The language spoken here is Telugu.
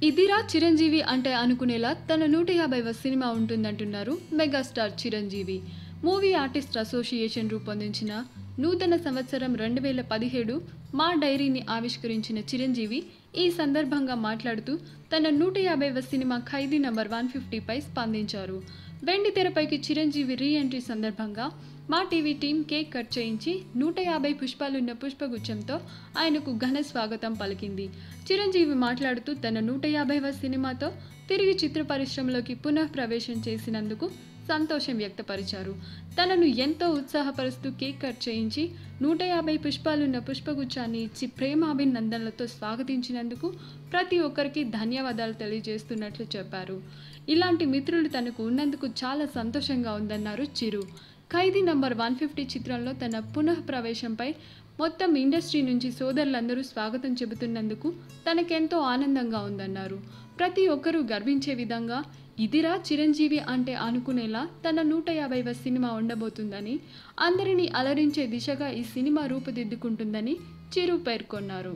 ఇదిరా చిరంజీవి అంటే అనుకునేలా తన 150వ సినిమా ఉంటుందంటున్నారు megastar Chiranjeevi. Movie artist association రూపొందించిన నూతన సంవత్సరం 2017 మా డైరీని ఆవిష్కరించిన చిరంజీవి ఈ సందర్భంగా మాట్లాడుతూ తన 150వ సినిమా ఖైదీ నంబర్ 150పై స్పందించారు. వెండి తెరపైకి చిరంజీవి రీ ఎంట్రీ సందర్భంగా మా టీవీ టీం కేక్ కట్ చేయించి 150 పుష్పాలున్న పుష్పగుచ్చంతో ఆయనకు ఘన స్వాగతం పలికింది. చిరంజీవి మాట్లాడుతూ తన 150వ సినిమాతో తిరిగి చిత్ర పరిశ్రమలోకి పునః ప్రవేశం చేసినందుకు సంతోషం వ్యక్తపరిచారు. తనను ఎంతో ఉత్సాహపరుస్తూ కేక్ కట్ చేయించి 150 పుష్పాలున్న పుష్పగుచ్చాన్ని ఇచ్చి ప్రేమాభినందనలతో స్వాగతించినందుకు ప్రతి ఒక్కరికి ధన్యవాదాలు తెలియజేస్తున్నట్లు చెప్పారు. ఇలాంటి మిత్రులు తనకు ఉన్నందుకు చాలా సంతోషంగా ఉందన్నారు చిరు. ఖైదీ నంబర్ 150 చిత్రంలో తన పునః ప్రవేశంపై మొత్తం ఇండస్ట్రీ నుంచి సోదరులందరూ స్వాగతం చెబుతున్నందుకు తనకెంతో ఆనందంగా ఉందన్నారు. ప్రతి ఒక్కరూ గర్వించే విధంగా ఇదిరా చిరంజీవి అంటే అనుకునేలా తన 150వ సినిమా ఉండబోతుందని, అందరినీ అలరించే దిశగా ఈ సినిమా రూపుదిద్దుకుంటుందని చిరు పేర్కొన్నారు.